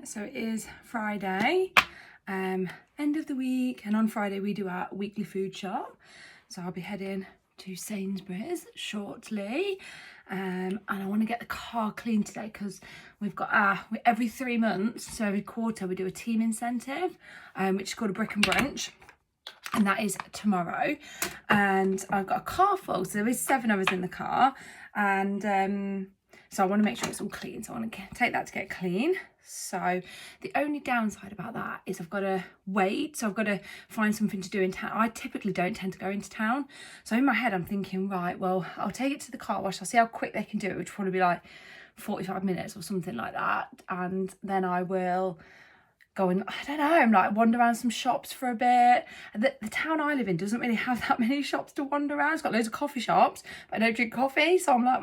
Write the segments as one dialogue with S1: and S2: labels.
S1: So it is Friday, end of the week, and on Friday we do our weekly food shop. So I'll be heading to Sainsbury's shortly, and I want to get the car clean today because we've got every 3 months, so every quarter we do a team incentive, which is called a Brick and Brunch. And that is tomorrow, and I've got a car full, so there is 7 of us in the car, and so I want to make sure it's all clean, so I want to take that to get clean. So the only downside about that is I've got to wait, so I've got to find something to do in town. I typically don't tend to go into town, so in my head I'm thinking, right, well, I'll take it to the car wash, I'll see how quick they can do it, which will probably be like 45 minutes or something like that, and then I will go and, I don't know, I'm like wander around some shops for a bit. The town I live in doesn't really have that many shops to wander around. It's got loads of coffee shops, but I don't drink coffee, so I'm like,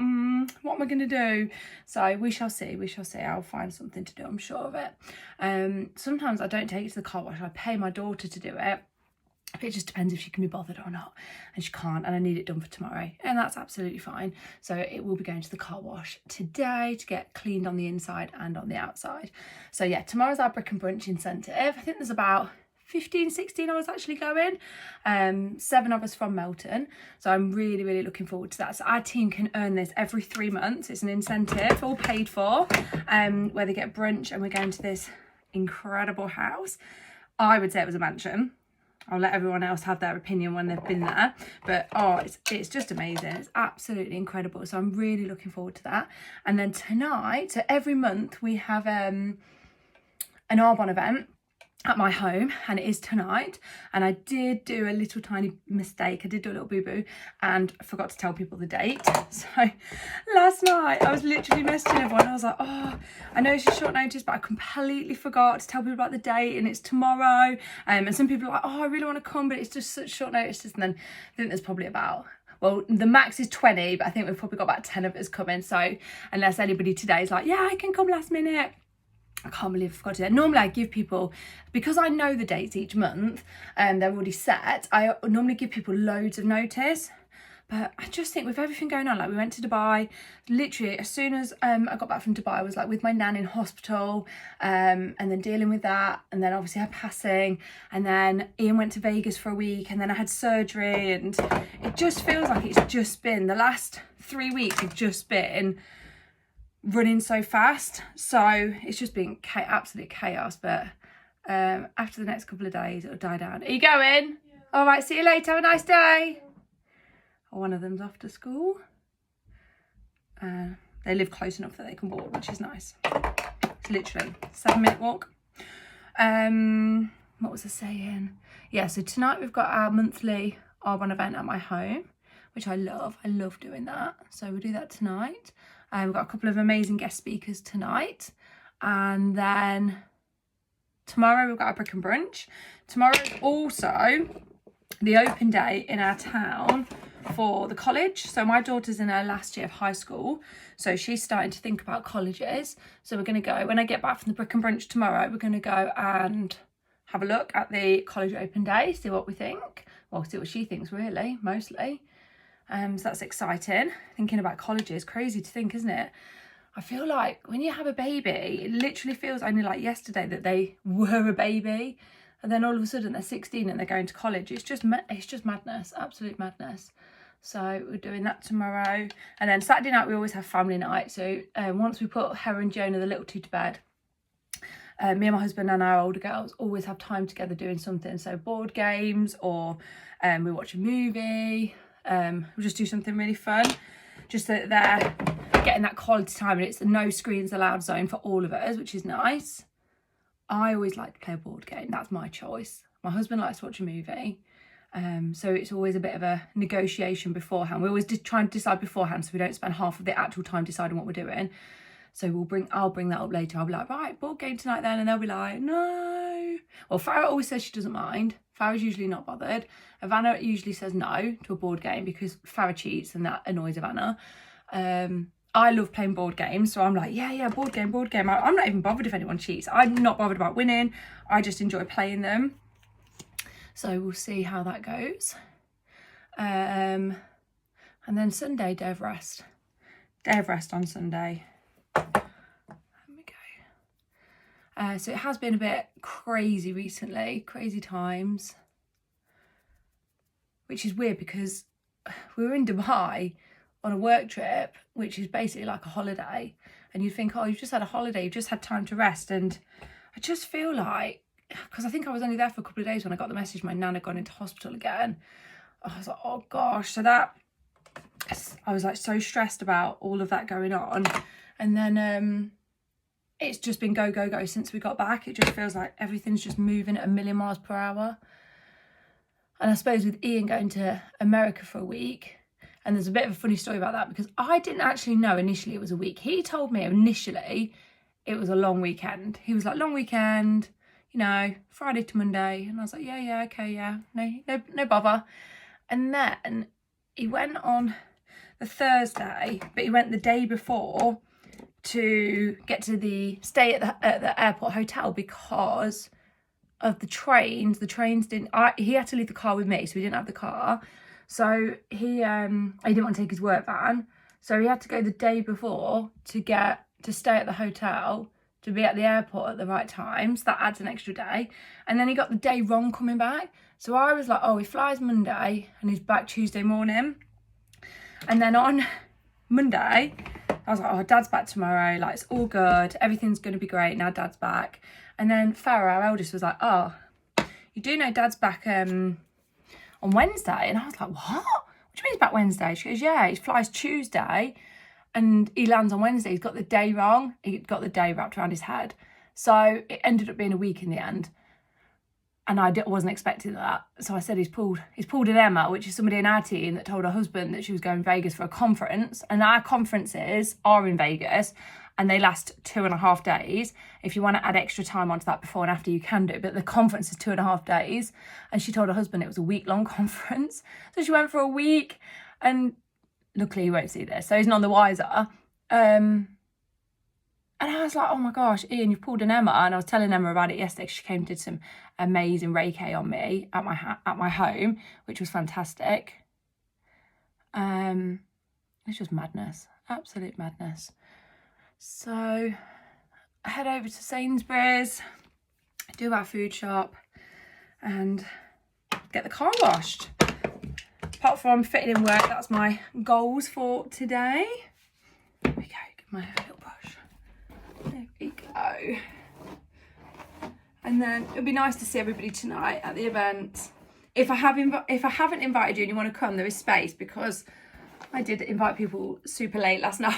S1: what am I going to do? So we shall see. I'll find something to do, I'm sure of it. Sometimes I don't take it to the car wash. I pay my daughter to do it. It just depends if she can be bothered or not, and she can't, and I need it done for tomorrow, and that's absolutely fine. So it will be going to the car wash today to get cleaned on the inside and on the outside. So yeah, tomorrow's our Brick and Brunch incentive. I think there's about 15, 16 of us actually going, 7 of us from Melton, so I'm really looking forward to that. So our team can earn this every 3 months. It's an incentive, all paid for, where they get brunch, and we're going to this incredible house. I would say it was a mansion. I'll let everyone else have their opinion when they've been there, but it's just amazing. It's absolutely incredible, so I'm really looking forward to that. And then tonight, so every month we have an Arbonne event at my home, and it is tonight, and I did do a little tiny mistake. I did do a little boo-boo and I forgot to tell people the date. So last night I was literally messaging everyone. I was like, oh, I know it's a short notice, but I completely forgot to tell people about the date, and it's tomorrow. And some people are like, oh, I really want to come, but it's just such short notice. And then I think there's probably well, the max is 20, but I think we've probably got about 10 of us coming. So unless anybody today is like, yeah, I can come last minute, I can't believe I forgot to do that. Normally I give people, because I know the dates each month and they're already set, I normally give people loads of notice. But I just think with everything going on, like we went to Dubai, literally as soon as I got back from Dubai, I was like with my nan in hospital, and then dealing with that, and then obviously her passing, and then Ian went to Vegas for a week, and then I had surgery, and it just feels like it's just been, the last 3 weeks have just been running so fast, so it's just been absolute chaos. But after the next couple of days it'll die down. Are you going? Yeah. All right, see you later, have a nice day. One of them's off to school. They live close enough that they can walk, which is nice. It's literally a 7-minute walk. What was I saying? Yeah, so tonight we've got our monthly Arbonne event at my home, which I love doing that, so we'll do that tonight. We've got a couple of amazing guest speakers tonight, and then tomorrow we've got our Brick and Brunch. Tomorrow is also the open day in our town for the college. So my daughter's in her last year of high school, so she's starting to think about colleges. So we're going to go, when I get back from the Brick and Brunch tomorrow, we're going to go and have a look at the college open day, see what we think. Well, see what she thinks, really, mostly. So that's exciting. Thinking about colleges, crazy to think, isn't it? I feel like when you have a baby, it literally feels only like yesterday that they were a baby, and then all of a sudden they're 16 and they're going to college. It's just madness, absolute madness. So we're doing that tomorrow, and then Saturday night we always have family night. So once we put her and Jonah, the little two, to bed, me and my husband and our older girls always have time together doing something. So board games, or we watch a movie. We'll just do something really fun, just so that they're getting that quality time, and it's a no screens allowed zone for all of us, which is nice. I always like to play a board game. That's my choice. My husband likes to watch a movie, so it's always a bit of a negotiation beforehand. We always try and decide beforehand, so we don't spend half of the actual time deciding what we're doing. So I'll bring that up later. I'll be like, right, board game tonight then, and they'll be like, no. Well, Farah always says she doesn't mind. Farah's usually not bothered. Ivana usually says no to a board game because Farah cheats, and that annoys Ivana. I love playing board games, so I'm like, yeah, board game. I'm not even bothered if anyone cheats. I'm not bothered about winning. I just enjoy playing them. So we'll see how that goes. And then Sunday, day of rest. Day of rest on Sunday. There we go. So it has been a bit crazy recently, crazy times, which is weird because we were in Dubai on a work trip, which is basically like a holiday, and you'd think, oh, you've just had a holiday, you've just had time to rest. And I just feel like, because I think I was only there for a couple of days when I got the message my nan had gone into hospital again. I was like, oh gosh. So that, I was like so stressed about all of that going on. And then it's just been go, go, go since we got back. It just feels like everything's just moving at a million miles per hour. And I suppose with Ian going to America for a week, and there's a bit of a funny story about that because I didn't actually know initially it was a week. He told me initially it was a long weekend. He was like, long weekend, you know, Friday to Monday. And I was like, yeah, okay, yeah, no bother. And then he went on the Thursday, but he went the day before to get to stay at the airport hotel because of the trains. The trains didn't, he had to leave the car with me, so he didn't have the car. So he didn't want to take his work van. So he had to go the day before to stay at the hotel, to be at the airport at the right time. So that adds an extra day. And then he got the day wrong coming back. So I was like, oh, he flies Monday and he's back Tuesday morning. And then on Monday, I was like, oh, Dad's back tomorrow. Like, it's all good. Everything's going to be great. Now Dad's back. And then Farah, our eldest, was like, oh, you do know Dad's back on Wednesday? And I was like, what? What do you mean he's back Wednesday? She goes, yeah, he flies Tuesday and he lands on Wednesday. He's got the day wrong. He got the day wrapped around his head. So it ended up being a week in the end. And I wasn't expecting that. So I said he's pulled an Emma, which is somebody in our team that told her husband that she was going to Vegas for a conference. And our conferences are in Vegas and they last 2.5 days. If you want to add extra time onto that before and after, you can do. But the conference is 2.5 days. And she told her husband it was a week-long conference. So she went for a week. And luckily he won't see this, so he's none the wiser. And I was like, oh my gosh, Ian, you've pulled an Emma. And I was telling Emma about it yesterday. She came and did some amazing Reiki on me at my home, which was fantastic. It's just madness, absolute madness. So I head over to Sainsbury's, do our food shop and get the car washed. Apart from fitting in work, that's my goals for today. There we go, give my little brush. There we go. And then it'll be nice to see everybody tonight at the event. If I haven't invited you and you want to come, there is space because I did invite people super late last night.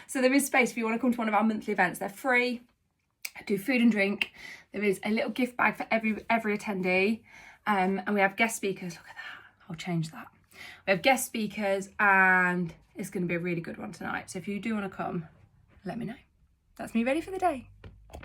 S1: So there is space if you want to come to one of our monthly events. They're free. I do food and drink. There is a little gift bag for every attendee. And we have guest speakers. Look at that. I'll change that. We have guest speakers and it's going to be a really good one tonight. So if you do want to come, let me know. That's me ready for the day.